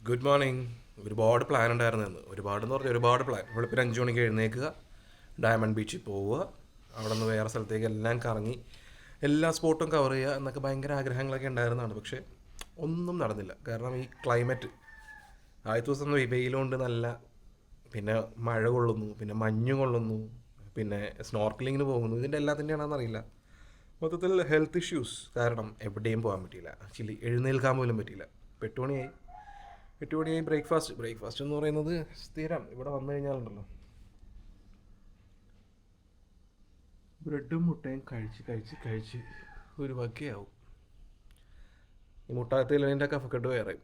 Good morning. ഒരുപാട് plan ഉണ്ടായിരുന്നു. ഒരുപാടെന്ന് പറഞ്ഞാൽ ഒരുപാട് പ്ലാൻ. വെളുപ്പിന് 5 മണിക്ക് എഴുന്നേൽക്കുക, ഡയമണ്ട് ബീച്ചിൽ പോവുക, അവിടെ നിന്ന് വേറെ സ്ഥലത്തേക്ക് എല്ലാം കറങ്ങി എല്ലാ സ്പോട്ടും കവർ ചെയ്യുക എന്നൊക്കെ ഭയങ്കര ആഗ്രഹങ്ങളൊക്കെ ഉണ്ടായിരുന്നതാണ്. പക്ഷേ ഒന്നും നടന്നില്ല. കാരണം ഈ ക്ലൈമറ്റ് ആദ്യത്തെ ദിവസം വെയിലുകൊണ്ട് നല്ല, പിന്നെ മഴ കൊള്ളുന്നു, പിന്നെ മഞ്ഞ് കൊള്ളുന്നു, പിന്നെ സ്നോർക്കലിങ്ങിന് പോകുന്നു. ഇതിൻ്റെ എല്ലാത്തിൻ്റെയാണെന്ന് അറിയില്ല. മൊത്തത്തിൽ ഹെൽത്ത് ഇഷ്യൂസ് കാരണം എവിടെയും പോകാൻ പറ്റിയില്ല. ആക്ച്വലി എഴുന്നേൽക്കാൻ പോലും പറ്റിയില്ല. ഇപ്പോൾ 8 മണിയായി. 8 മണിയായി. ബ്രേക്ക്ഫാസ്റ്റ് എന്ന് പറയുന്നത് സ്ഥിരം ഇവിടെ വന്നു കഴിഞ്ഞാലുണ്ടല്ലോ, ബ്രെഡും മുട്ടയും കഴിച്ച് കഴിച്ച് കഴിച്ച് ഒരു വകയാവും. ഈ മുട്ടാകത്തിൻ്റെ കഫക്കെട്ട് വേറെ.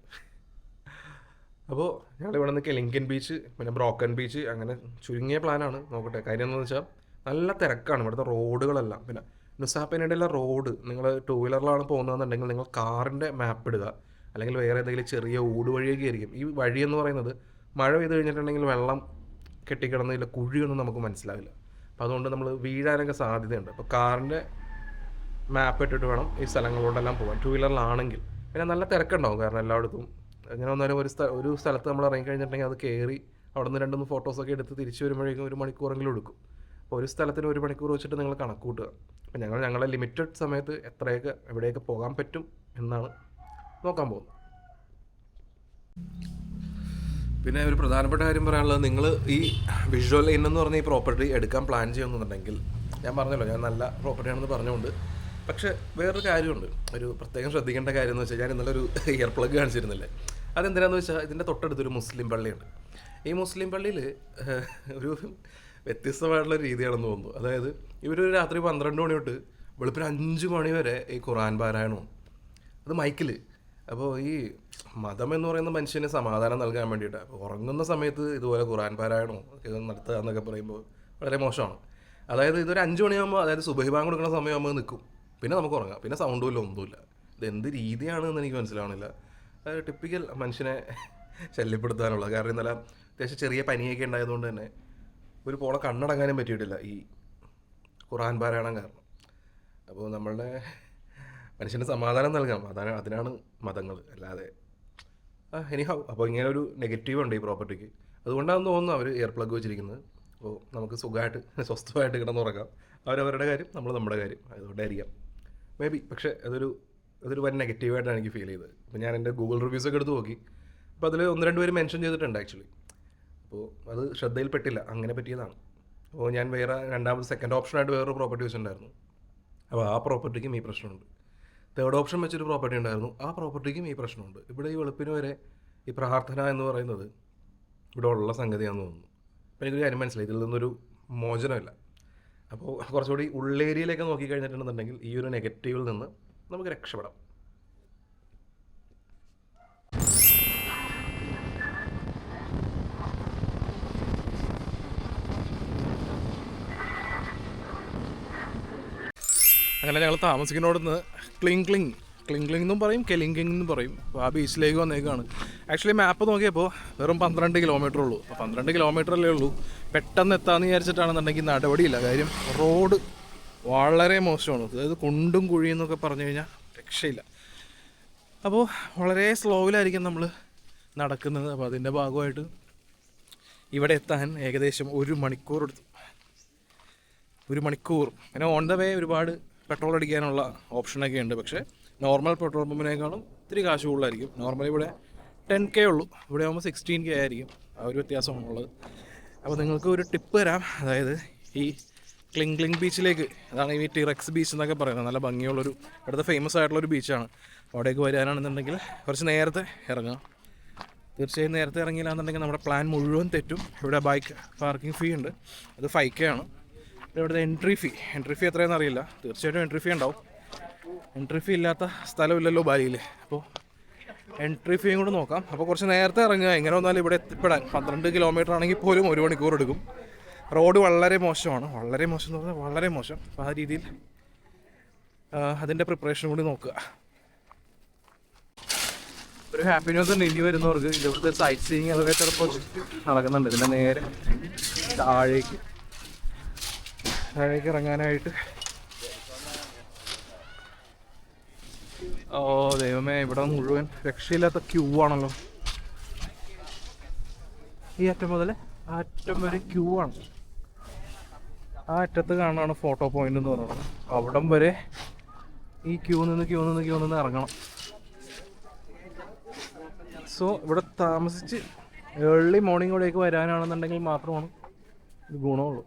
അപ്പോൾ ഞങ്ങളിവിടെ നിന്ന് കെലിങ്കൻ ബീച്ച്, പിന്നെ ബ്രോക്കൺ ബീച്ച്, അങ്ങനെ ചുരുങ്ങിയ പ്ലാനാണ്. നോക്കട്ടെ. കാര്യം എന്താണെന്ന് വെച്ചാൽ നല്ല തിരക്കാണ് ഇവിടുത്തെ റോഡുകളെല്ലാം. പിന്നെ നുസാപ്പേനയുടെ റോഡ്, നിങ്ങൾ ടൂ വീലറിലാണ് പോകുന്നതെന്നുണ്ടെങ്കിൽ നിങ്ങൾ കാറിൻ്റെ മാപ്പ് ഇടുക, അല്ലെങ്കിൽ വേറെ ഏതെങ്കിലും ചെറിയ ഊടുവഴിയൊക്കെ ആയിരിക്കും. ഈ വഴി എന്ന് പറയുന്നത് മഴ പെയ്ത് കഴിഞ്ഞിട്ടുണ്ടെങ്കിൽ വെള്ളം കെട്ടിക്കിടന്നതിൽ കുഴിയൊന്നും നമുക്ക് മനസ്സിലാവില്ല. അപ്പോൾ അതുകൊണ്ട് നമ്മൾ വീഴാനൊക്കെ സാധ്യതയുണ്ട്. അപ്പോൾ കാറിൻ്റെ മാപ്പ് ഇട്ടിട്ട് വേണം ഈ സ്ഥലങ്ങളിലോട്ടെല്ലാം പോകാൻ, ടൂ വീലറിലാണെങ്കിൽ. പിന്നെ നല്ല തിരക്കുണ്ടാവും, കാരണം എല്ലായിടത്തും അങ്ങനെ വന്നാലും ഒരു സ്ഥലത്ത് നമ്മൾ ഇറങ്ങി കഴിഞ്ഞിട്ടുണ്ടെങ്കിൽ അത് കയറി അവിടെ നിന്ന് 2-3 ഫോട്ടോസൊക്കെ എടുത്ത് തിരിച്ച് വരുമ്പോഴേക്കും 1 മണിക്കൂറെങ്കിലും എടുക്കും. അപ്പോൾ ഒരു സ്ഥലത്തിന് 1 മണിക്കൂർ വെച്ചിട്ട് നിങ്ങൾ കണക്ക് കൂട്ടുക. അപ്പോൾ ഞങ്ങളുടെ ലിമിറ്റഡ് സമയത്ത് എത്രയൊക്കെ എവിടെയൊക്കെ പോകാൻ പറ്റും എന്നാണ് നോക്കാൻ പോകുന്നത്. പിന്നെ ഒരു പ്രധാനപ്പെട്ട കാര്യം പറയാനുള്ളത്, നിങ്ങൾ ഈ വിഷ്വൽ ലൈൻ എന്ന് പറഞ്ഞ ഈ പ്രോപ്പർട്ടി എടുക്കാൻ പ്ലാൻ ചെയ്യുന്നുണ്ടെങ്കിൽ, ഞാൻ പറഞ്ഞല്ലോ ഞാൻ നല്ല പ്രോപ്പർട്ടിയാണെന്ന് പറഞ്ഞുകൊണ്ട്, പക്ഷേ വേറൊരു കാര്യമുണ്ട്. ഒരു പ്രത്യേകം ശ്രദ്ധിക്കേണ്ട കാര്യം എന്ന് വെച്ചാൽ, ഞാൻ ഇന്നലെ ഒരു ഇയർ പ്ലഗ് കാണിച്ചിരുന്നില്ലേ, അതെന്തിനാന്ന് വെച്ചാൽ ഇതിൻ്റെ തൊട്ടടുത്തൊരു മുസ്ലിം പള്ളിയുണ്ട്. ഈ മുസ്ലിം പള്ളിയിൽ ഒരു വ്യത്യസ്തമായിട്ടുള്ള രീതിയാണെന്ന് തോന്നുന്നു. അതായത് ഇവർ രാത്രി 12 മണി തൊട്ട് വെളുപ്പിന് 5 മണി വരെ ഈ ഖുർആൻ പാരായണവും, അത് മൈക്കിൽ. അപ്പോൾ ഈ മതം എന്ന് പറയുന്ന മനുഷ്യന് സമാധാനം നൽകാൻ വേണ്ടിയിട്ടാണ്. അപ്പോൾ ഉറങ്ങുന്ന സമയത്ത് ഇതുപോലെ ഖുർആൻ പാരായണോ നടത്തുക എന്നൊക്കെ പറയുമ്പോൾ വളരെ മോശമാണ്. അതായത് ഇതൊരു 5 മണിയാകുമ്പോൾ, അതായത് സുബഹി ബാങ്ക് കൊടുക്കുന്ന സമയമാകുമ്പോൾ നിൽക്കും, പിന്നെ നമുക്ക് ഉറങ്ങാം, പിന്നെ സൗണ്ടുമില്ല, ഒന്നുമില്ല. ഇത് എന്ത് രീതിയാണെന്ന് എനിക്ക് മനസ്സിലാവണില്ല. അതായത് ടിപ്പിക്കൽ മനുഷ്യനെ ശല്യപ്പെടുത്താനുള്ള. കാരണം ഇന്നലെ അത്യാവശ്യം ചെറിയ പനിയൊക്കെ ഉണ്ടായതുകൊണ്ട് തന്നെ ഒരു പോളെ കണ്ണടങ്ങാനും പറ്റിയിട്ടില്ല ഈ ഖുർആൻ പാരായണം കാരണം. അപ്പോൾ നമ്മളുടെ മനുഷ്യന് സമാധാനം നൽകാം, അതിനാണ് മതങ്ങൾ, അല്ലാതെ എനിഹൗ. അപ്പോൾ ഇങ്ങനെ ഒരു നെഗറ്റീവ് ഉണ്ട് ഈ പ്രോപ്പർട്ടിക്ക്. അതുകൊണ്ടാണെന്ന് തോന്നുന്നു അവർ ഇയർ പ്ലഗ് വെച്ചിരിക്കുന്നത്. അപ്പോൾ നമുക്ക് സുഖമായിട്ട് സ്വസ്ഥമായിട്ട് കിടന്നുറങ്ങാം. അവരവരുടെ കാര്യം, നമ്മൾ നമ്മുടെ കാര്യം. അതുകൊണ്ടായിരിക്കാം മേ ബി. പക്ഷേ അതൊരു വൻ നെഗറ്റീവായിട്ടാണ് എനിക്ക് ഫീൽ ചെയ്തത്. അപ്പോൾ ഞാൻ എൻ്റെ ഗൂഗിൾ റിവ്യൂസൊക്കെ എടുത്ത് നോക്കി. അപ്പോൾ അതിൽ 1-2 പേര് മെൻഷൻ ചെയ്തിട്ടുണ്ട് ആക്ച്വലി. അപ്പോൾ അത് ശ്രദ്ധയിൽപ്പെട്ടില്ല, അങ്ങനെ പറ്റിയതാണ്. അപ്പോൾ ഞാൻ സെക്കൻഡ് ഓപ്ഷനായിട്ട് വേറൊരു പ്രോപ്പർട്ടി വെച്ചിട്ടുണ്ടായിരുന്നു. അപ്പോൾ ആ പ്രോപ്പർട്ടിക്കും ഈ പ്രശ്നമുണ്ട്. തേർഡ് ഓപ്ഷൻ വെച്ചൊരു പ്രോപ്പർട്ടി ഉണ്ടായിരുന്നു, ആ പ്രോപ്പർട്ടിക്കും ഈ പ്രശ്നമുണ്ട്. ഇവിടെ ഈ വെളുപ്പിന് വരെ ഈ പ്രാർത്ഥന എന്ന് പറയുന്നത് ഇവിടെ ഉള്ള സംഗതിയാണെന്ന് തോന്നുന്നു. അപ്പോൾ എനിക്കൊരു കാര്യം മനസ്സിലായി, ഇതിൽ നിന്നൊരു മോചനമില്ല. അപ്പോൾ കുറച്ചുകൂടി ഉള്ളേരിയയിലേക്ക് നോക്കിക്കഴിഞ്ഞിട്ടുണ്ടെന്നുണ്ടെങ്കിൽ ഈ ഒരു നെഗറ്റീവിൽ നിന്ന് നമുക്ക് രക്ഷപ്പെടാം. അങ്ങനെ ഞങ്ങൾ താമസിക്കുന്നോടുന്ന് ക്ലിങ് എന്നും പറയും, കെലിങ്കിങ് എന്നും പറയും. അപ്പോൾ ആ ബീച്ചിലേക്ക് വന്നേക്കാണ്. ആക്ച്വലി മാപ്പ് നോക്കിയപ്പോൾ വെറും 12 കിലോമീറ്റർ ഉള്ളൂ. അപ്പോൾ 12 കിലോമീറ്ററല്ലേ ഉള്ളൂ, പെട്ടെന്ന് എത്താമെന്ന് വിചാരിച്ചിട്ടാണെന്നുണ്ടെങ്കിൽ നടപടിയില്ല. കാര്യം റോഡ് വളരെ മോശമാണ്. അതായത് കുണ്ടും കുഴിയും എന്നൊക്കെ പറഞ്ഞു കഴിഞ്ഞാൽ രക്ഷയില്ല. അപ്പോൾ വളരെ സ്ലോയിലായിരിക്കും നമ്മൾ നടക്കുന്നത്. അപ്പോൾ അതിൻ്റെ ഭാഗമായിട്ട് ഇവിടെ എത്താൻ ഏകദേശം 1 മണിക്കൂർ എടുത്തു. 1 മണിക്കൂർ. അങ്ങനെ ഓൺ ദ വേ ഒരുപാട് പെട്രോൾ അടിക്കാനുള്ള ഓപ്ഷനൊക്കെ ഉണ്ട്. പക്ഷേ നോർമൽ പെട്രോൾ പമ്പിനേക്കാളും ഇത്തിരി കാശ് കൂടുതലായിരിക്കും. നോർമലി ഇവിടെ 10K ഉള്ളൂ, ഇവിടെ ആകുമ്പോൾ 16K ആയിരിക്കും. ആ ഒരു വ്യത്യാസമാണുള്ളത്. അപ്പോൾ നിങ്ങൾക്ക് ഒരു ടിപ്പ് തരാം. അതായത് ഈ ക്ലിങ് ബീച്ചിലേക്ക്, അതാണ് ഈ ടിറക്സ് ബീച്ച് എന്നൊക്കെ പറയുന്നത്, നല്ല ഭംഗിയുള്ളൊരു ഇവിടുത്തെ ഫേമസ് ആയിട്ടുള്ളൊരു ബീച്ചാണ്. അവിടേക്ക് വരാനാണെന്നുണ്ടെങ്കിൽ കുറച്ച് നേരത്തെ ഇറങ്ങാം. തീർച്ചയായും നേരത്തെ ഇറങ്ങിയില്ലാന്നുണ്ടെങ്കിൽ നമ്മുടെ പ്ലാൻ മുഴുവൻ തെറ്റും. ഇവിടെ ബൈക്ക് പാർക്കിംഗ് ഫീ ഉണ്ട്, അത് 5K ആണ്. ഇവിടുത്തെ എൻട്രി ഫീ എത്രയെന്ന് അറിയില്ല. തീർച്ചയായിട്ടും എൻട്രി ഫീ ഉണ്ടാവും. എൻട്രി ഫീ ഇല്ലാത്ത സ്ഥലമില്ലല്ലോ ബാലിയിൽ. അപ്പോൾ എൻട്രി ഫീയും കൂടെ നോക്കാം. അപ്പോൾ കുറച്ച് നേരത്തെ ഇറങ്ങുക. എങ്ങനെ വന്നാലും ഇവിടെ എത്തിപ്പെടാൻ 12 കിലോമീറ്റർ ആണെങ്കിൽ പോലും 1 മണിക്കൂർ എടുക്കും. റോഡ് വളരെ മോശമാണ്, വളരെ മോശം എന്ന് പറഞ്ഞാൽ വളരെ മോശം. അപ്പോൾ ആ രീതിയിൽ അതിൻ്റെ പ്രിപ്പറേഷൻ കൂടി നോക്കുക. ഒരു ഹാപ്പി ന്യൂസ് ഉണ്ട് ഇനി വരുന്നവർക്ക്. ഇവിടുത്തെ സൈറ്റ് സീയിങ് അതൊക്കെ ചിലപ്പോൾ നടക്കുന്നുണ്ട്. ഇതിൻ്റെ നേരെ താഴേക്ക് ഇറങ്ങാനായിട്ട്. ഓ ദൈവമേ, ഇവിടെ മുഴുവൻ രക്ഷയില്ലാത്ത ക്യൂ ആണല്ലോ. ഈ അറ്റം മുതൽ ആ അറ്റം വരെ ക്യൂ ആണ്. ആ അറ്റത്ത് കാണാണ് ഫോട്ടോ പോയിന്റ് എന്ന് പറയുന്നത്. അവിടം വരെ ഈ ക്യൂ നിന്ന് ഇറങ്ങണം. സോ ഇവിടെ താമസിച്ച് ഏർലി മോർണിംഗ് ഇവിടേക്ക് വരാനാണെന്നുണ്ടെങ്കിൽ മാത്രമാണ് ഇത് ഗുണമുള്ളൂ.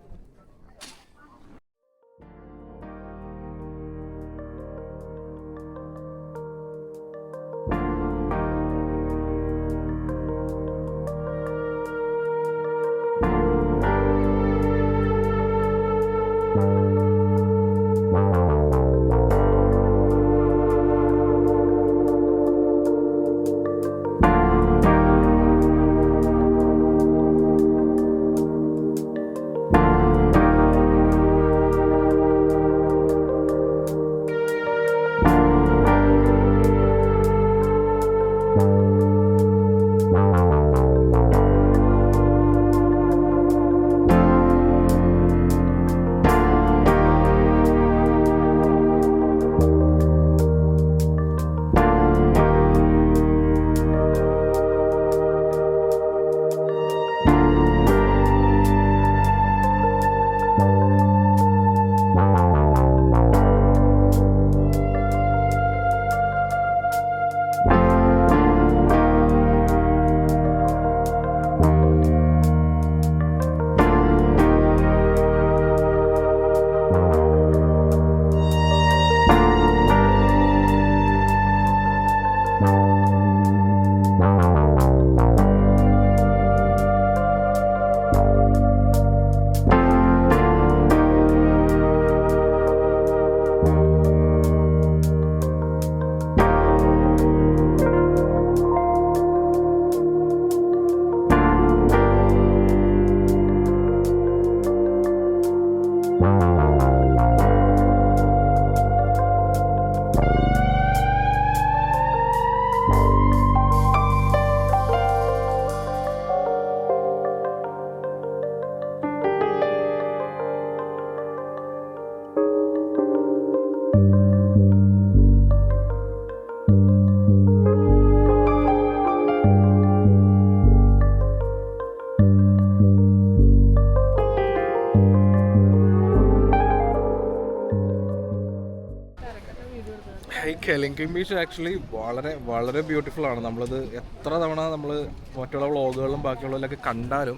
ഈ കെലിംഗിങ് ബീച്ച് ആക്ച്വലി വളരെ വളരെ ബ്യൂട്ടിഫുൾ ആണ്. നമ്മളത് എത്ര തവണ നമ്മൾ മറ്റുള്ള വ്ളോഗുകളിലും ബാക്കിയുള്ളതിലൊക്കെ കണ്ടാലും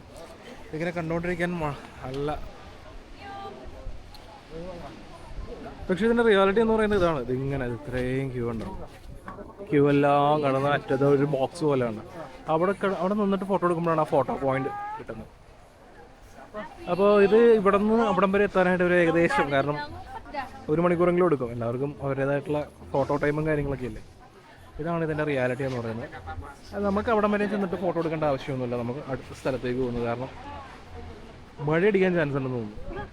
ഇങ്ങനെ കണ്ടുകൊണ്ടിരിക്കാൻ നല്ല. പക്ഷെ ഇതിൻ്റെ റിയാലിറ്റി എന്ന് പറയുന്നത് ഇതാണ്. ഇതിങ്ങനെ ഇത്രയും ക്യൂ ഉണ്ടാവും. ക്യൂ എല്ലാം കടന്ന് അറ്റത് ഒരു ബോക്സ് പോലെയാണ്. അവിടെ നിന്നിട്ട് ഫോട്ടോ എടുക്കുമ്പോഴാണ് ആ ഫോട്ടോ പോയിന്റ് കിട്ടുന്നത്. അപ്പോൾ ഇത് ഇവിടെ നിന്ന് അവിടം വരെ എത്താനായിട്ട് ഒരു ഏകദേശം, കാരണം 1 മണിക്കൂറെങ്കിലും എടുക്കും. എല്ലാവർക്കും അവരുടേതായിട്ടുള്ള ഫോട്ടോ ടൈമും കാര്യങ്ങളൊക്കെ ഇല്ലേ. ഇതാണ് ഇതിൻ്റെ റിയാലിറ്റി എന്ന് പറയുന്നത്. അത് നമുക്ക് അവിടം വരെ ചെന്നിട്ട് ഫോട്ടോ എടുക്കേണ്ട ആവശ്യമൊന്നുമില്ല. നമുക്ക് അടുത്ത സ്ഥലത്തേക്ക് പോകുന്നു. കാരണം മഴ അടിക്കാൻ ചാൻസ് ഉണ്ടെന്ന് തോന്നുന്നു.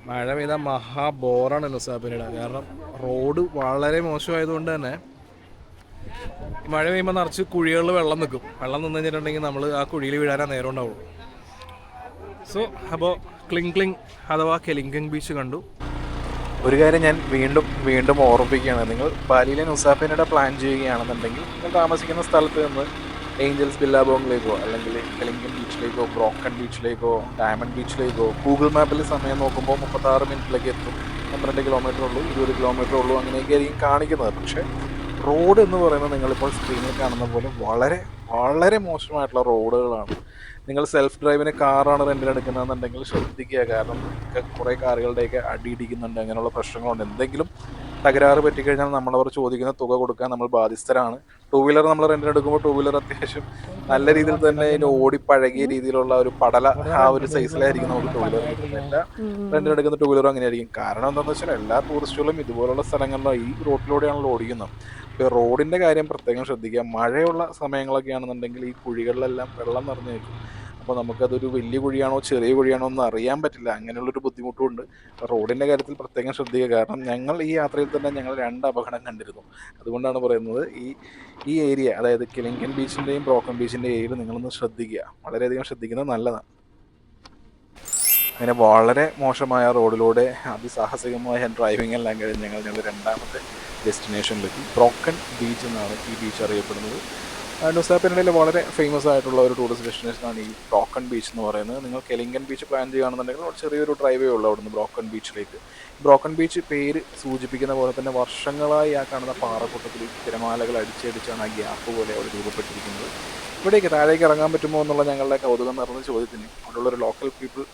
മഴ പെയ്താൽ മഹാ ബോറാണ് നുസാബിനിട. കാരണം റോഡ് വളരെ മോശമായതുകൊണ്ട് തന്നെ മഴ പെയ്യുമ്പോൾ നിറച്ച് കുഴികളിൽ വെള്ളം നിൽക്കും. വെള്ളം നിന്ന് കഴിഞ്ഞിട്ടുണ്ടെങ്കിൽ നമ്മൾ ആ കുഴിയിൽ വീഴാനാ നേരം ഉണ്ടാവുള്ളൂ. സോ അപ്പോൾ ക്ലിങ് അഥവാ കെലിംഗിങ് ബീച്ച് കണ്ടു. ഒരു കാര്യം ഞാൻ വീണ്ടും ഓർമ്മിപ്പിക്കുകയാണ്. നിങ്ങൾ ബാലിയിലെ നുസാബിനിട പ്ലാൻ ചെയ്യുകയാണെന്നുണ്ടെങ്കിൽ നിങ്ങൾ താമസിക്കുന്ന സ്ഥലത്ത് നിന്ന് ഏഞ്ചൽസ് ബില്ലാബോങ്ങിലേക്കോ അല്ലെങ്കിൽ കെലിംഗിങ് ബീച്ചിലേക്കോ ബ്രോക്കൺ ബീച്ചിലേക്കോ ഡയമണ്ട് ബീച്ചിലേക്കോ ഗൂഗിൾ മാപ്പിൽ സമയം നോക്കുമ്പോൾ 36 മിനിറ്റിലേക്ക് എത്തും. 12 കിലോമീറ്റർ ഉള്ളൂ, 20 കിലോമീറ്റർ ഉള്ളൂ, അങ്ങനെയൊക്കെ ആയിരിക്കും കാണിക്കുന്നത്. പക്ഷേ റോഡ് എന്ന് പറയുന്നത് നിങ്ങളിപ്പോൾ സ്ക്രീനിൽ കാണുന്ന പോലെ വളരെ വളരെ മോശമായിട്ടുള്ള റോഡുകളാണ്. നിങ്ങൾ സെൽഫ് ഡ്രൈവിന് കാറാണ് റെൻറ്റിനെടുക്കുന്നതെന്നുണ്ടെങ്കിൽ ശ്രദ്ധിക്കുക. കാരണം കുറേ കാറുകളുടെയൊക്കെ അടിയിടിക്കുന്നുണ്ട്, അങ്ങനെയുള്ള പ്രശ്നങ്ങളുണ്ട്. എന്തെങ്കിലും തകരാറ് പറ്റിക്കഴിഞ്ഞാൽ നമ്മളവർ ചോദിക്കുന്ന തുക കൊടുക്കാൻ നമ്മൾ ബാധ്യസ്ഥരാണ്. 2 വീലർ നമ്മൾ റെൻറ്റിനെടുക്കുമ്പോൾ 2 വീലർ അത്യാവശ്യം നല്ല രീതിയിൽ തന്നെ അതിന് ഓടിപ്പഴകിയ രീതിയിലുള്ള ഒരു പടല ആ ഒരു സൈസിലായിരിക്കും നമുക്ക് 2 വീലർ കിട്ടുന്നത്. എല്ലാ റെൻറ്റിനെടുക്കുന്ന 2 വീലറും അങ്ങനെയായിരിക്കും. കാരണം എന്താണെന്ന് വെച്ചാൽ എല്ലാ ടൂറിസ്റ്റുകളും ഇതുപോലുള്ള സ്ഥലങ്ങളിലും ഈ റോഡിലൂടെയാണല്ലോ ഓടിക്കുന്നത്. ഇപ്പോൾ റോഡിൻ്റെ കാര്യം പ്രത്യേകം ശ്രദ്ധിക്കുക. മഴയുള്ള സമയങ്ങളൊക്കെ ഈ കുഴികളിലെല്ലാം വെള്ളം നിറഞ്ഞു നിൽക്കും. അപ്പോൾ നമുക്കതൊരു വലിയ കുഴിയാണോ ചെറിയ കുഴിയാണോ എന്ന് അറിയാൻ പറ്റില്ല. അങ്ങനെയുള്ളൊരു ബുദ്ധിമുട്ടുമുണ്ട്. റോഡിൻ്റെ കാര്യത്തിൽ പ്രത്യേകം ശ്രദ്ധിക്കുക. കാരണം ഞങ്ങൾ ഈ യാത്രയിൽ തന്നെ ഞങ്ങൾ 2 അപകടം കണ്ടിരുന്നു. അതുകൊണ്ടാണ് പറയുന്നത് ഈ ഏരിയ, അതായത് കെലിംഗിങ് ബീച്ചിൻ്റെയും ബ്രോക്കൺ ബീച്ചിൻ്റെയും ഏരിയ നിങ്ങളൊന്ന് ശ്രദ്ധിക്കുക. വളരെയധികം ശ്രദ്ധിക്കുന്നത് നല്ലതാണ്. അങ്ങനെ വളരെ മോശമായ റോഡിലൂടെ അതിസാഹസികമായ ഡ്രൈവിംഗ് എല്ലാം കഴിഞ്ഞ് ഞങ്ങളുടെ 2ാമത്തെ ഡെസ്റ്റിനേഷനിലെത്തി. ബ്രോക്കൺ ബീച്ച് എന്നാണ് ഈ ബീച്ച് അറിയപ്പെടുന്നത്. നുസാപ്പെനഡയിൽ വളരെ ഫേമസ് ആയിട്ടുള്ള ഒരു ടൂറിസ്റ്റ് ഡെസ്റ്റിനേഷനാണ് ഈ ബ്രോക്കൺ ബീച്ച് എന്ന് പറയുന്നത്. നിങ്ങൾ കെലിംഗൻ ബീച്ച് പ്ലാൻ ചെയ്യുകയാണെന്നുണ്ടെങ്കിൽ ഒരു ചെറിയൊരു ഡ്രൈവേ ഉള്ളൂ അവിടുന്ന് ബ്രോക്കൺ ബീച്ചിലേക്ക്. ബ്രോക്കൺ ബീച്ച് പേര് സൂചിപ്പിക്കുന്ന പോലെ തന്നെ വർഷങ്ങളായി ആ കാണുന്ന പാറക്കൂട്ടത്തിൽ തിരമാലകൾ അടിച്ചടിച്ചാണ് ആ ഗ്യാപ്പ് പോലെ അവിടെ രൂപപ്പെട്ടിരിക്കുന്നത്. ഇവിടേക്ക് താഴേക്ക് ഇറങ്ങാൻ പറ്റുമോ എന്നുള്ള ഞങ്ങളുടെ കൗതുകം നിറഞ്ഞ ചോദ്യത്തിന് അവിടെയുള്ളൊരു ലോക്കൽ പീപ്പിൾ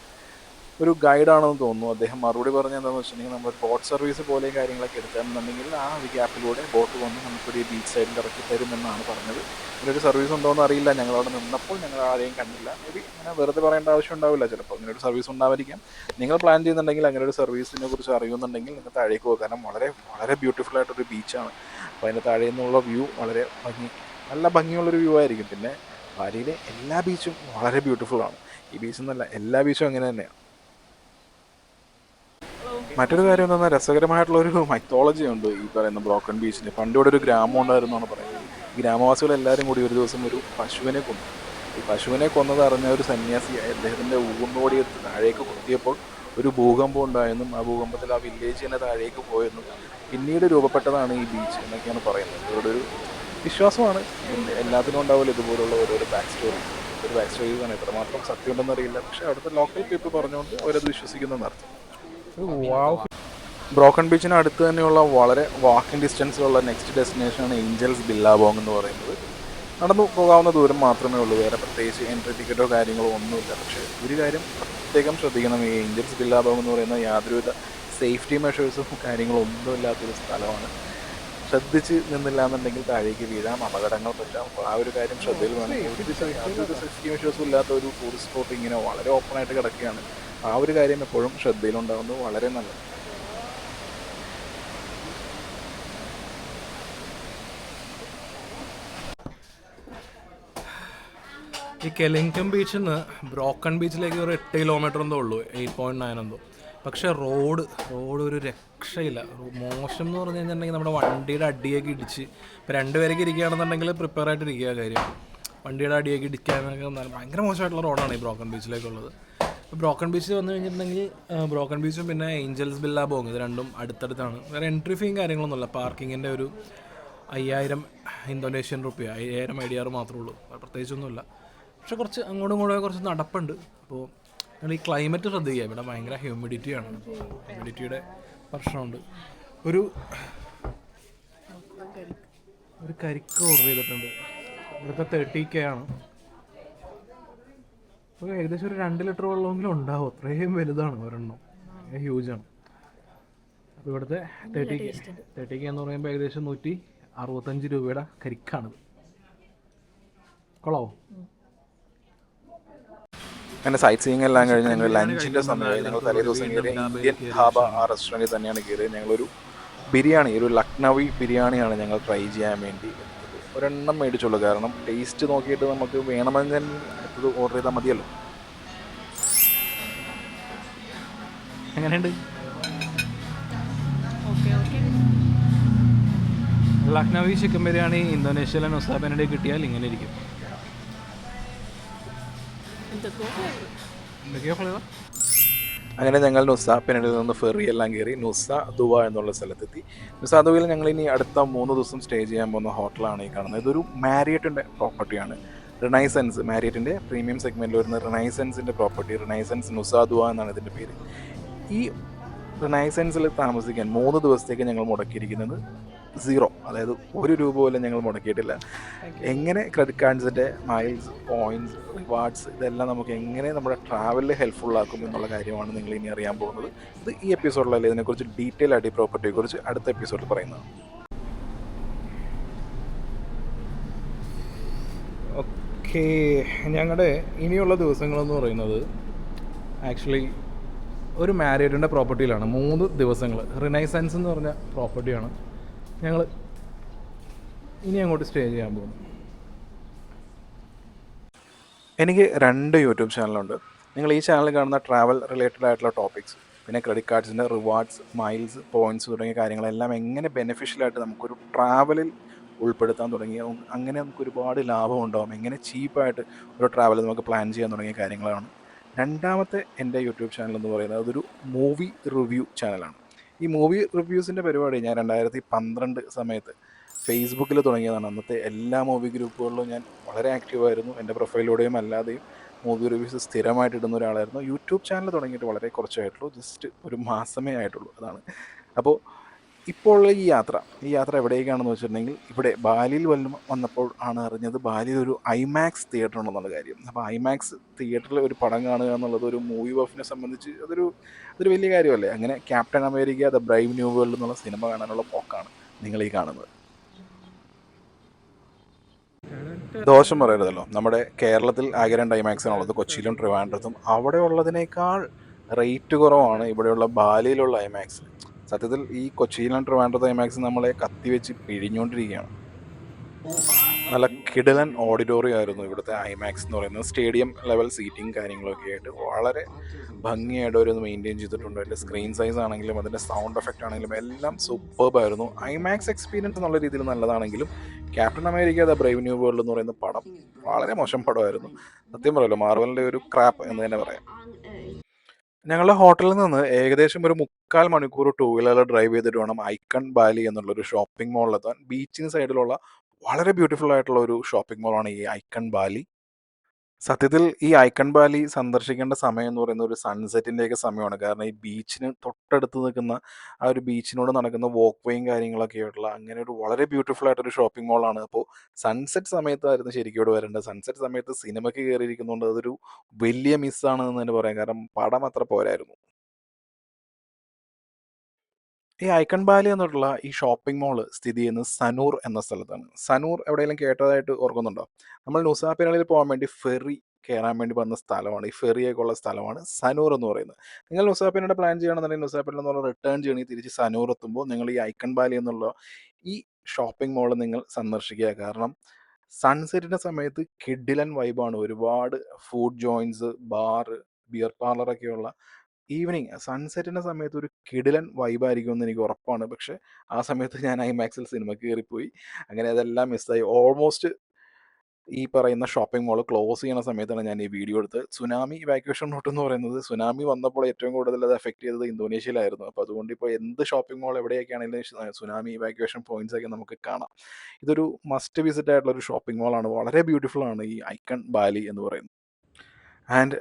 ഒരു ഗൈഡാണെന്ന് തോന്നുന്നു. അദ്ദേഹം മറുപടി പറഞ്ഞത് എന്താണെന്ന് വെച്ചിട്ടുണ്ടെങ്കിൽ നമ്മൾ ബോട്ട് സർവീസ് പോലെ കാര്യങ്ങളൊക്കെ എടുക്കുകയാണെന്നുണ്ടെങ്കിൽ ആ ഒരു ഗ്യാപ്പിലൂടെ ബോട്ട് വന്ന് നമുക്കൊരു ബീച്ച് സൈഡിൽ ഇറക്കി തരുമെന്നാണ് പറഞ്ഞത്. ഇങ്ങനൊരു സർവീസ് ഉണ്ടോ എന്ന് അറിയില്ല. ഞങ്ങളവിടെ നിന്നപ്പോൾ ഞങ്ങൾ ആരെയും കണ്ടില്ല. മേ ബി അങ്ങനെ വെറുതെ പറയേണ്ട ആവശ്യം ഉണ്ടാവില്ല. ചിലപ്പോൾ ഇങ്ങനൊരു സർവീസ് ഉണ്ടാവാതിരിക്കാം. നിങ്ങൾ പ്ലാൻ ചെയ്യുന്നുണ്ടെങ്കിൽ അങ്ങനെ ഒരു സർവീസിനെ കുറിച്ച് അറിയുന്നുണ്ടെങ്കിൽ നിങ്ങൾ താഴേക്ക് പോകുക. കാരണം വളരെ വളരെ ബ്യൂട്ടിഫുൾ ആയിട്ടൊരു ബീച്ചാണ്. അപ്പോൾ അതിൻ്റെ താഴെ നിന്നുള്ള വ്യൂ വളരെ നല്ല ഭംഗിയുള്ളൊരു വ്യൂ ആയിരിക്കും. പിന്നെ ബാലിയിലെ എല്ലാ ബീച്ചും വളരെ ബ്യൂട്ടിഫുള്ളാണ്. ഈ ബീച്ച് എന്നല്ല, എല്ലാ ബീച്ചും അങ്ങനെ തന്നെയാണ്. മറ്റൊരു കാര്യം എന്താ, രസകരമായിട്ടുള്ളൊരു മൈത്തോളജി ഉണ്ട് ഈ പറയുന്ന ബ്രോക്കൺ ബീച്ചിന്. പണ്ട് ഇവിടെ ഒരു ഗ്രാമം ഉണ്ടായിരുന്നു എന്നാണ് പറയുന്നത്. ഈ ഗ്രാമവാസികളെല്ലാവരും കൂടി ഒരു ദിവസം ഒരു പശുവിനെ കൊന്നു. ഈ പശുവിനെ കൊന്നത് അറിഞ്ഞ ഒരു സന്യാസി അദ്ദേഹത്തിൻ്റെ ഊന്നോടി എടുത്ത് താഴേക്ക് കുത്തിയപ്പോൾ ഒരു ഭൂകമ്പം ഉണ്ടായെന്നും ആ ഭൂകമ്പത്തിൽ ആ വില്ലേജ് തന്നെ താഴേക്ക് പോയെന്നും പിന്നീട് രൂപപ്പെട്ടതാണ് ഈ ബീച്ച് എന്നൊക്കെയാണ് പറയുന്നത്. ഇവരുടെ ഒരു വിശ്വാസമാണ്. എല്ലാത്തിനും ഉണ്ടാവില്ല ഇതുപോലുള്ള ഓരോരോ ബാക്ക് സ്റ്റോറി. ഒരു ബാക്ക് സ്റ്റോറീസാണ്. എത്രമാത്രം സത്യം ഉണ്ടെന്നറിയില്ല. പക്ഷേ അവിടുത്തെ ലോക്കൽ പീപ്പിൾ പറഞ്ഞുകൊണ്ട് അവരത് വിശ്വസിക്കുന്നതെന്നർത്ഥം. ബ്രോക്കൺ ബീച്ചിന് അടുത്ത് തന്നെയുള്ള വളരെ വാക്കിംഗ് ഡിസ്റ്റൻസിലുള്ള നെക്സ്റ്റ് ഡെസ്റ്റിനേഷനാണ് ഏഞ്ചൽസ് ബില്ലാബോങ് എന്ന് പറയുന്നത്. നടന്നു പോകാവുന്ന ദൂരം മാത്രമേ ഉള്ളൂ. വേറെ പ്രത്യേകിച്ച് എൻട്രി ടിക്കറ്റോ കാര്യങ്ങളോ ഒന്നുമില്ല. പക്ഷേ ഒരു കാര്യം പ്രത്യേകം ശ്രദ്ധിക്കണം, ഈ ഏഞ്ചൽസ് ബില്ലാബോങ് എന്ന് പറയുന്ന യാതൊരുവിധ സേഫ്റ്റി മെഷേഴ്സും കാര്യങ്ങളോ ഒന്നുമില്ലാത്തൊരു സ്ഥലമാണ്. ശ്രദ്ധിച്ച് നിന്നില്ല എന്നുണ്ടെങ്കിൽ താഴേക്ക് വീഴാം, അപകടങ്ങൾ പറ്റാം. അപ്പോൾ ആ ഒരു കാര്യം ശ്രദ്ധയിൽ വേണം. യാതൊരു സേഫ്റ്റി മെഷേഴ്സും ഇല്ലാത്ത ഒരു ടൂറിസ്റ്റ് സ്പോട്ട് ഇങ്ങനെ വളരെ ഓപ്പണായിട്ട് കിടക്കുകയാണ്. ആ ഒരു കാര്യം എപ്പോഴും ശ്രദ്ധയിലുണ്ടാകുന്നത് വളരെ നല്ലത്. ഈ കെലിംഗ്ടൺ ബീച്ചിൽ നിന്ന് ബ്രോക്കൺ ബീച്ചിലേക്ക് ഒരു 8 കിലോമീറ്റർ എന്തോ ഉള്ളൂ, 8.9 എന്തോ. പക്ഷേ റോഡ് ഒരു രക്ഷയില്ല. മോശം എന്ന് പറഞ്ഞു കഴിഞ്ഞിട്ടുണ്ടെങ്കിൽ നമ്മുടെ വണ്ടിയുടെ അടിയൊക്കെ ഇടിച്ച് ഇപ്പോൾ 2 പേരൊക്കെ ഇരിക്കുകയാണെന്നുണ്ടെങ്കിൽ പ്രിപ്പയർ ആയിട്ട് ഇരിക്കുക. കാര്യം വണ്ടിയുടെ അടിയൊക്കെ ഇടിക്കാനൊക്കെ ഭയങ്കര മോശമായിട്ടുള്ള റോഡാണ് ഈ ബ്രോക്കൺ ബീച്ചിലേക്കുള്ളത്. ഇപ്പോൾ ബ്രോക്കൺ ബീച്ചിൽ വന്നു കഴിഞ്ഞിട്ടുണ്ടെങ്കിൽ ബ്രോക്കൺ ബീച്ചും പിന്നെ ഏഞ്ചൽസ് ബില്ലാബോങ് ഇത് രണ്ടും അടുത്തടുത്താണ്. വേറെ എൻട്രി ഫീയും കാര്യങ്ങളൊന്നുമില്ല. പാർക്കിങ്ങിൻ്റെ ഒരു 5000 ഇന്തോനേഷ്യൻ റുപ്പിയ, 5000 IDR മാത്രമേ ഉള്ളൂ. പ്രത്യേകിച്ചൊന്നുമില്ല. പക്ഷെ കുറച്ച് അങ്ങോട്ടും ഇങ്ങോട്ടും കുറച്ച് നടപ്പുണ്ട്. അപ്പോൾ നിങ്ങൾ ഈ ക്ലൈമറ്റ് ശ്രദ്ധിക്കുക. ഇവിടെ ഭയങ്കര ഹ്യൂമിഡിറ്റിയാണ്. ഹ്യൂമിഡിറ്റിയുടെ പ്രശ്നമുണ്ട്. ഒരു കരിക്ക് ഓർഡർ ചെയ്തിട്ടുണ്ട്. ഇവിടുത്തെ 30K ആണ്. അപ്പോൾ ഏകദേശം ഒരു 2 ലിറ്റർ വെള്ളമെങ്കിലും ഉണ്ടാവും. അത്രയും വലുതാണ് ഒരെണ്ണം, ഹ്യൂജാണ്. അപ്പോൾ ഇവിടുത്തെ 30K എന്ന് പറയുമ്പോൾ ഏകദേശം 165 രൂപയുടെ കരിക്കാണിത്. കൊള്ളാവോ? അങ്ങനെ സൈറ്റ് സീയിങ് എല്ലാം കഴിഞ്ഞ് ഞങ്ങൾ ലഞ്ചിൻ്റെ സമയമായി. ഞങ്ങൾ തലേ ദിവസം കയറിയ ഇന്ത്യൻ ധാബ ആ റെസ്റ്റോറൻറ്റിൽ തന്നെയാണ് കയറിയത്. ഞങ്ങളൊരു ബിരിയാണി, ഒരു ലക്നവി ബിരിയാണിയാണ് ഞങ്ങൾ ട്രൈ ചെയ്യാൻ വേണ്ടി ഒരെണ്ണം മേടിച്ചുള്ളൂ. കാരണം ടേസ്റ്റ് നോക്കിയിട്ട് നമുക്ക് വേണമെങ്കിൽ അടുത്തത് ഓർഡർ ചെയ്താൽ മതിയല്ലോ. എങ്ങനെയുണ്ട്? ലക്നവി ചിക്കൻ ബിരിയാണി ഇന്തോനേഷ്യയിലെ നുസാപ്പെനഡയിൽ കിട്ടിയാൽ ഇങ്ങനെ ഇരിക്കും. എന്തൊക്കെയോ ഫ്ലേവർ. അങ്ങനെ ഞങ്ങൾ നുസാപ്പെനഡിൽ നിന്ന് ഫെറി എല്ലാം കയറി നുസ ദുവ എന്നുള്ള സ്ഥലത്തെത്തി. നുസ ദുവയിൽ ഞങ്ങൾ ഇനി അടുത്ത 3 ദിവസം സ്റ്റേ ചെയ്യാൻ പോകുന്ന ഹോട്ടലാണ് ഈ കാണുന്നത്. ഇതൊരു മാരിയറ്റിൻ്റെ പ്രോപ്പർട്ടിയാണ്. റിനൈസൻസ്, മാരിയറ്റിൻ്റെ പ്രീമിയം സെഗ്മെൻറ്റിൽ വരുന്ന റിനൈസൻസിൻ്റെ പ്രോപ്പർട്ടി. റിനൈസൻസ് നുസ ദുവ എന്നാണ് ഇതിൻ്റെ പേര്. ഈ റിനൈസൻസിൽ താമസിക്കാൻ 3 ദിവസത്തേക്ക് ഞങ്ങൾ മുടക്കിയിരിക്കുന്നത് 0, അതായത് 1 രൂപ പോലും ഞങ്ങൾ മുടക്കിയിട്ടില്ല. എങ്ങനെ ക്രെഡിറ്റ് കാർഡ്സിൻ്റെ മൈൽസ്, പോയിൻറ്റ്സ്, റിവാർഡ്സ് ഇതെല്ലാം നമുക്ക് എങ്ങനെ നമ്മുടെ ട്രാവലിൽ ഹെൽപ്ഫുള്ളാക്കും എന്നുള്ള കാര്യമാണ് നിങ്ങൾ ഇനി അറിയാൻ പോകുന്നത്. ഇത് ഈ എപ്പിസോഡിലല്ല, ഇതിനെക്കുറിച്ച് ഡീറ്റെയിൽ ആയിട്ട് ഈ പ്രോപ്പർട്ടിയെക്കുറിച്ച് അടുത്ത എപ്പിസോഡിൽ പറയുന്നതാണ്. ഓക്കെ, ഞങ്ങളുടെ ഇനിയുള്ള ദിവസങ്ങളെന്ന് പറയുന്നത് ആക്ച്വലി ഒരു മാരിയറ്റിൻ്റെ പ്രോപ്പർട്ടിയിലാണ്. 3 ദിവസങ്ങൾ റിനൈസൻസ് എന്ന് പറഞ്ഞ പ്രോപ്പർട്ടിയാണ് ഞങ്ങൾ ഇനി അങ്ങോട്ട് സ്റ്റേ ചെയ്യാൻ പോകുന്നു. എനിക്ക് 2 യൂട്യൂബ് ചാനലുണ്ട്. നിങ്ങൾ ഈ ചാനൽ കാണുന്ന ട്രാവൽ റിലേറ്റഡ് ആയിട്ടുള്ള ടോപ്പിക്സ്, പിന്നെ ക്രെഡിറ്റ് കാർഡ്സിൻ്റെ റിവാർഡ്സ്, മൈൽസ്, പോയിൻറ്റ്സ് തുടങ്ങിയ കാര്യങ്ങളെല്ലാം എങ്ങനെ ബെനിഫിഷ്യലായിട്ട് നമുക്കൊരു ട്രാവലിൽ ഉൾപ്പെടുത്താൻ തുടങ്ങി, അങ്ങനെ നമുക്ക് ഒരുപാട് ലാഭം ഉണ്ടാകും, എങ്ങനെ ചീപ്പായിട്ട് ഒരു ട്രാവൽ നമുക്ക് പ്ലാൻ ചെയ്യാൻ തുടങ്ങിയ കാര്യങ്ങളാണ്. രണ്ടാമത്തെ എൻ്റെ യൂട്യൂബ് ചാനൽ എന്ന് പറയുന്നത് അതൊരു മൂവി റിവ്യൂ ചാനലാണ്. ഈ മൂവി റിവ്യൂസിൻ്റെ പരിപാടി ഞാൻ 2012 സമയത്ത് ഫേസ്ബുക്കിൽ തുടങ്ങിയതാണ്. അന്നത്തെ എല്ലാ മൂവി ഗ്രൂപ്പുകളിലും ഞാൻ വളരെ ആക്റ്റീവായിരുന്നു. എൻ്റെ പ്രൊഫൈലിലൂടെയും അല്ലാതെയും മൂവി റിവ്യൂസ് സ്ഥിരമായിട്ട് ഇടുന്ന ഒരാളായിരുന്നു. യൂട്യൂബ് ചാനൽ തുടങ്ങിയിട്ട് വളരെ കുറച്ചേ ആയിട്ടുള്ളൂ. ജസ്റ്റ് ഒരു മാസമേ ആയിട്ടുള്ളൂ. അതാണ്. അപ്പോൾ ഇപ്പോൾ ഈ യാത്ര എവിടേക്കാണെന്ന് വെച്ചിട്ടുണ്ടെങ്കിൽ ഇവിടെ ബാലിയിൽ വന്നപ്പോൾ ആണ് അറിഞ്ഞത് ബാലിയിൽ ഒരു ഐമാക്സ് തിയേറ്റർ ഉണ്ടെന്നുള്ള കാര്യം. അപ്പോൾ ഐമാക്സ് തിയേറ്ററിൽ ഒരു പടം കാണുക എന്നുള്ളത് ഒരു മൂവി ബഫിനെ സംബന്ധിച്ച് അതൊരു വലിയ കാര്യമല്ലേ. അങ്ങനെ captain America the brave new world എന്നുള്ള സിനിമ കാണാനുള്ള പോക്കാണ് നിങ്ങൾ ഈ കാണുന്നത്. ദോഷം പറയരുതല്ലോ, നമ്മുടെ കേരളത്തിൽ ആകെ 2 ഐമാക്സിനുള്ളത്, കൊച്ചിയിലും ട്രിവാൻഡ്രത്തും. അവിടെ ഉള്ളതിനേക്കാൾ റേറ്റ് കുറവാണ് ഇവിടെയുള്ള ബാലിയിലുള്ള ഐമാക്സ്. സത്യത്തിൽ ഈ കൊച്ചിയിലും ട്രിവാൻഡ്രത്തും ഐമാക്സ് നമ്മളെ കത്തിവെച്ച് പിഴിഞ്ഞുകൊണ്ടിരിക്കുകയാണ്. നല്ല കിടിലൻ ഓഡിറ്റോറിയം ആയിരുന്നു ഇവിടുത്തെ ഐമാക്സ് എന്ന് പറയുന്നത്. സ്റ്റേഡിയം ലെവൽ സീറ്റിംഗ് കാര്യങ്ങളൊക്കെ ആയിട്ട് വളരെ ഭംഗിയായിട്ട് അവർ മെയിൻറ്റെയിൻ ചെയ്തിട്ടുണ്ട്. അതിൻ്റെ സ്ക്രീൻ സൈസ് ആണെങ്കിലും അതിൻ്റെ സൗണ്ട് എഫക്റ്റ് ആണെങ്കിലും എല്ലാം സൂപ്പർബായിരുന്നു. ഐമാക്സ് എക്സ്പീരിയൻസ് എന്നുള്ള രീതിയിൽ നല്ലതാണെങ്കിലും Captain America the Brave New World എന്ന് പറയുന്ന പടം വളരെ മോശം പടമായിരുന്നു. സത്യം പറയുമല്ലോ, മാർവലിൻ്റെ ഒരു ക്രാപ്പ് എന്ന് തന്നെ പറയാം. ഞങ്ങളുടെ ഹോട്ടലിൽ നിന്ന് ഏകദേശം ഒരു 3/4 മണിക്കൂർ ടൂ വീലറിൽ ഡ്രൈവ് ചെയ്തിട്ട് വേണം ഐക്കൺ വാലി എന്നുള്ളൊരു ഷോപ്പിംഗ് മോളിലെത്താൻ. ബീച്ചിന് സൈഡിലുള്ള വളരെ ബ്യൂട്ടിഫുൾ ആയിട്ടുള്ള ഒരു ഷോപ്പിംഗ് മോളാണ് ഈ ഐക്കൺ വാലി. സത്യത്തിൽ ഈ ഐക്കൺ വാലി സന്ദർശിക്കേണ്ട സമയം എന്ന് പറയുന്നത് ഒരു സൺസെറ്റിൻ്റെയൊക്കെ സമയമാണ്. കാരണം ഈ ബീച്ചിന് തൊട്ടടുത്ത് നിൽക്കുന്ന ആ ഒരു ബീച്ചിനോട് നടക്കുന്ന വാക്ക് വേയും കാര്യങ്ങളൊക്കെ ആയിട്ടുള്ള അങ്ങനെ ഒരു വളരെ ബ്യൂട്ടിഫുൾ ആയിട്ടൊരു ഷോപ്പിംഗ് മോളാണ്. അപ്പോൾ സൺസെറ്റ് സമയത്തായിരുന്നു ശരിക്കും ഇവിടെ വരേണ്ടത്. സൺസെറ്റ് സമയത്ത് സിനിമയ്ക്ക് കയറിയിരിക്കുന്നതുകൊണ്ട് അതൊരു വലിയ മിസ്സാണെന്ന് തന്നെ പറയാം. കാരണം പടം അത്ര പോരായിരുന്നു. ഈ ഐക്കൺ വാലി എന്നുള്ള ഈ ഷോപ്പിംഗ് മോൾ സ്ഥിതി ചെയ്യുന്നത് സനൂർ എന്ന സ്ഥലത്താണ്. സനൂർ എവിടെയെങ്കിലും കേട്ടതായിട്ട് ഓർക്കുന്നുണ്ടോ? നമ്മൾ നുസാപ്പിനളിൽ പോകാൻ വേണ്ടി ഫെറി കയറാൻ വേണ്ടി വന്ന സ്ഥലമാണ്. ഈ ഫെറിയൊക്കെ ഉള്ള സ്ഥലമാണ് സനൂർ എന്ന് പറയുന്നത്. നിങ്ങൾ നുസാപ്പിനോട് പ്ലാൻ ചെയ്യണമെന്നുണ്ടെങ്കിൽ നുസാപ്പിനിൽ നിന്ന് റിട്ടേൺ ചെയ്യണി തിരിച്ച് സനൂർ എത്തുമ്പോൾ നിങ്ങൾ ഈ ഐക്കൺ വാലി എന്നുള്ള ഈ ഷോപ്പിംഗ് മോൾ നിങ്ങൾ സന്ദർശിക്കുക. കാരണം സൺസെറ്റിൻ്റെ സമയത്ത് കിഡിലൻ വൈബാണ്. ഒരുപാട് ഫുഡ് ജോയിൻറ്റ്സ്, ബാറ്, ബിയർ പാർലറൊക്കെയുള്ള ഈവനിങ് സൺസെറ്റിൻ്റെ സമയത്ത് ഒരു കിടിലൻ വൈബായിരിക്കുമെന്ന് എനിക്ക് ഉറപ്പാണ്. പക്ഷേ ആ സമയത്ത് ഞാൻ ഐമാക്സിൽ സിനിമയ്ക്ക് കയറിപ്പോയി. അങ്ങനെ അതെല്ലാം മിസ്സായി. ഓൾമോസ്റ്റ് ഈ പറയുന്ന ഷോപ്പിംഗ് മോൾ ക്ലോസ് ചെയ്യുന്ന സമയത്താണ് ഞാൻ ഈ വീഡിയോ എടുത്തത്. സുനാമി ഇവാക്യുവേഷൻ റൂട്ട് എന്ന് പറയുന്നത് സുനാമി വന്നപ്പോൾ ഏറ്റവും കൂടുതൽ അത് എഫക്റ്റ് ചെയ്തത് ഇന്തോനേഷ്യയിലായിരുന്നു. അപ്പോൾ അതുകൊണ്ട് ഇപ്പോൾ എന്ത് ഷോപ്പിംഗ് മോൾ എവിടെയൊക്കെയാണെങ്കിലും സുനാമി ഇവാക്യുവേഷൻ പോയിന്റ്സ് ഒക്കെ നമുക്ക് കാണാം. ഇതൊരു മസ്റ്റ് വിസിറ്റ് ആയിട്ടുള്ള ഒരു ഷോപ്പിംഗ് മോളാണ്. വളരെ ബ്യൂട്ടിഫുൾ ആണ് ഈ ഐക്കൺ വാലി എന്ന് പറയുന്നത്. ആൻഡ്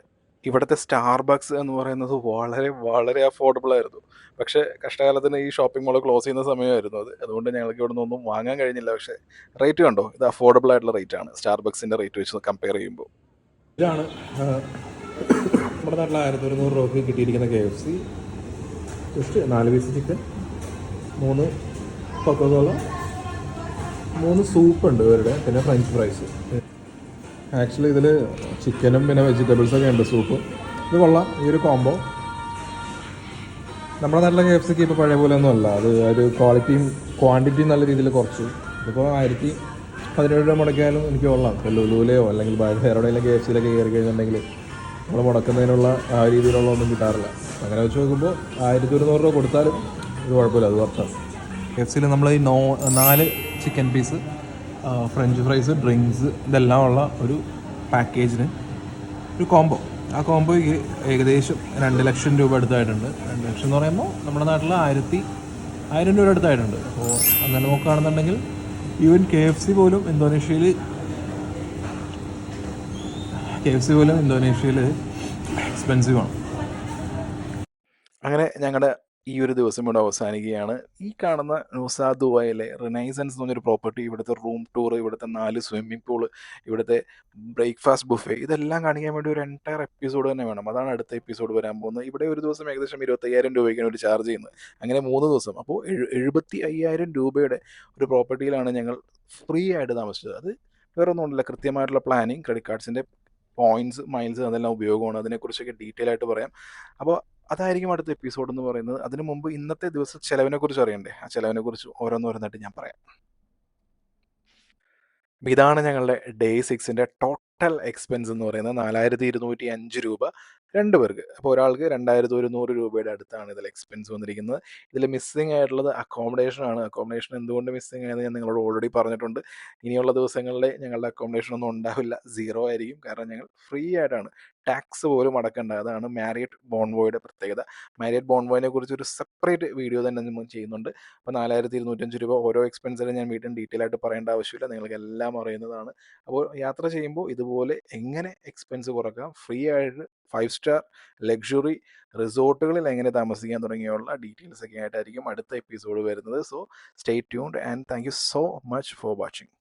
ഇവിടുത്തെ സ്റ്റാർബക്സ് എന്ന് പറയുന്നത് വളരെ വളരെ അഫോർഡബിൾ ആയിരുന്നു. പക്ഷേ കഷ്ടകാലത്തിന് ഈ ഷോപ്പിംഗ് മോൾ ക്ലോസ് ചെയ്യുന്ന സമയമായിരുന്നു അത്. അതുകൊണ്ട് ഞങ്ങൾക്ക് ഇവിടെ നിന്നൊന്നും വാങ്ങാൻ കഴിഞ്ഞില്ല. പക്ഷേ റേറ്റ് കണ്ടോ, ഇത് അഫോർഡബിൾ ആയിട്ടുള്ള റേറ്റ് ആണ് സ്റ്റാർബക്സിൻ്റെ റേറ്റ് വെച്ച് കമ്പയർ ചെയ്യുമ്പോൾ. ഇതാണ് നമ്മുടെ നാട്ടിൽ 1100 രൂപയ്ക്ക് കിട്ടിയിരിക്കുന്ന KFC. Just 4 piece chicken, 3 Coca Cola, 3 soup ഉണ്ട് ഇവരുടെ, പിന്നെ ഫ്രഞ്ച് ഫ്രൈസ്. ആക്ച്വലി ഇതിൽ ചിക്കനും പിന്നെ വെജിറ്റബിൾസൊക്കെ ഉണ്ട്, സൂപ്പ്. ഇത് കൊള്ളാം. ഈ ഒരു കോംബോ നമ്മുടെ നാട്ടിലെ KFCക്ക് ഇപ്പോൾ പഴയ പോലെ ഒന്നും അല്ല. അത് ഒരു ക്വാളിറ്റിയും ക്വാണ്ടിറ്റിയും നല്ല രീതിയിൽ കുറച്ചു. ഇതിപ്പോൾ 1017 രൂപ മുടക്കിയാലും എനിക്ക് കൊള്ളാം. ഇപ്പോൾ ലുലുവിലെയോ അല്ലെങ്കിൽ വേറെ എവിടെയെങ്കിലും KFCയിലൊക്കെ കയറി കഴിഞ്ഞിട്ടുണ്ടെങ്കിൽ നമ്മൾ മുടക്കുന്നതിനുള്ള ആ രീതിയിലുള്ള ഒന്നും കിട്ടാറില്ല. അങ്ങനെ വെച്ച് നോക്കുമ്പോൾ 1100 രൂപ കൊടുത്താലും ഇത് കുഴപ്പമില്ല, അത് വർത്താം. KFCയിൽ നമ്മൾ ഈ 4 chicken piece, French fries, drinks, ഇതെല്ലാം ഉള്ള ഒരു പാക്കേജിന് ഒരു കോംബോ. ആ കോംബോയ്ക്ക് ഏകദേശം 2 ലക്ഷം രൂപ അടുത്തായിട്ടുണ്ട്. 2 ലക്ഷം എന്ന് പറയുമ്പോൾ നമ്മുടെ നാട്ടിൽ 1000 രൂപ അടുത്തായിട്ടുണ്ട്. അപ്പോൾ അങ്ങനെ നോക്കുകയാണെന്നുണ്ടെങ്കിൽ ഈവൻ KFC പോലും ഇന്തോനേഷ്യയിൽ എക്സ്പെൻസീവ് ആണ്. അങ്ങനെ ഞങ്ങളുടെ ഈ ഒരു ദിവസം ഇവിടെ അവസാനിക്കുകയാണ്. ഈ കാണുന്ന നുസാ ദുബായിലെ റിനൈസൻസ് എന്ന് പറഞ്ഞൊരു പ്രോപ്പർട്ടി, ഇവിടുത്തെ റൂം ടൂർ, ഇവിടുത്തെ 4 സ്വിമ്മിംഗ് പൂള്, ഇവിടുത്തെ ബ്രേക്ക്ഫാസ്റ്റ് ബുഫേ, ഇതെല്ലാം കാണിക്കാൻ വേണ്ടി ഒരു എൻറ്റയർ എപ്പിസോഡ് തന്നെ വേണം. അതാണ് അടുത്ത എപ്പിസോഡ് വരാൻ പോകുന്നത്. ഇവിടെ ഒരു ദിവസം ഏകദേശം 25,000 രൂപയ്ക്കാണ് ഒരു ചാർജ് ചെയ്യുന്നത്. അങ്ങനെ 3 ദിവസം. അപ്പോൾ 75,000 രൂപയുടെ ഒരു പ്രോപ്പർട്ടിയിലാണ് ഞങ്ങൾ ഫ്രീ ആയിട്ട് താമസിച്ചത്. അത് വേറെ ഒന്നുമില്ല, കൃത്യമായിട്ടുള്ള പ്ലാനിങ്, ക്രെഡിറ്റ് കാർഡ്സിൻ്റെ പോയിൻറ്റ്സ്, മൈൽസ് അതെല്ലാം ഉപയോഗമാണ്. അതിനെക്കുറിച്ചൊക്കെ ഡീറ്റെയിൽ ആയിട്ട് പറയാം. അപ്പോൾ അതായിരിക്കും അടുത്ത എപ്പിസോഡ് എന്ന് പറയുന്നത്. അതിനു മുമ്പ് ഇന്നത്തെ ദിവസം ചിലവിനെക്കുറിച്ച് അറിയണ്ടേ? ആ ചിലവിനെക്കുറിച്ച് ഓരോന്നോരോന്നായിട്ട് ഞാൻ പറയാം. ഇതാണ് ഞങ്ങളുടെ ഡേ 6ൻ്റെ ടോട്ടൽ എക്സ്പെൻസ് എന്ന് പറയുന്നത് 4205 രൂപ. 2 പേർക്ക്. അപ്പോൾ ഒരാൾക്ക് 2100 രൂപയുടെ അടുത്താണ് ഇതിൽ എക്സ്പെൻസ് വന്നിരിക്കുന്നത്. ഇതിൽ മിസ്സിംഗ് ആയിട്ടുള്ളത് അക്കോമഡേഷൻ ആണ്. അക്കോമഡേഷൻ എന്തുകൊണ്ട് മിസ്സിംഗ് ആയെന്ന് ഞാൻ നിങ്ങളോട് ഓൾറെഡി പറഞ്ഞിട്ടുണ്ട്. ഇനിയുള്ള ദിവസങ്ങളിൽ ഞങ്ങളുടെ അക്കോമഡേഷൻ ഒന്നും ഉണ്ടാവില്ല, 0 ആയിരിക്കും. കാരണം ഞങ്ങൾ ഫ്രീ ആയിട്ടാണ്, ടാക്സ് പോലും അടക്കണ്ട. അതാണ് മാരിയറ്റ് ബോൺവോയുടെ പ്രത്യേകത. മാരിയറ്റ് ബോൺവോയിനെ കുറിച്ച് ഒരു സെപ്പറേറ്റ് വീഡിയോ തന്നെ നമ്മൾ ചെയ്യുന്നുണ്ട്. അപ്പോൾ 4225 രൂപ ഓരോ എക്സ്പെൻസിനും ഞാൻ വീണ്ടും ഡീറ്റെയിൽ ആയിട്ട് പറയേണ്ട ആവശ്യമില്ല, നിങ്ങൾക്ക് എല്ലാം അറിയുന്നതാണ്. അപ്പോൾ യാത്ര ചെയ്യുമ്പോൾ ഇതുപോലെ എങ്ങനെ എക്സ്പെൻസ് കുറക്കാം, ഫ്രീ ആയിട്ട് 5 സ്റ്റാർ ലക്ഷറി റിസോർട്ടുകളിൽ എങ്ങനെ താമസിക്കാൻ തുടങ്ങിയുള്ള ഡീറ്റെയിൽസ് ഒക്കെ ആയിട്ടായിരിക്കും അടുത്ത എപ്പിസോഡ് വരുന്നത്. So stay tuned and thank you so much for watching.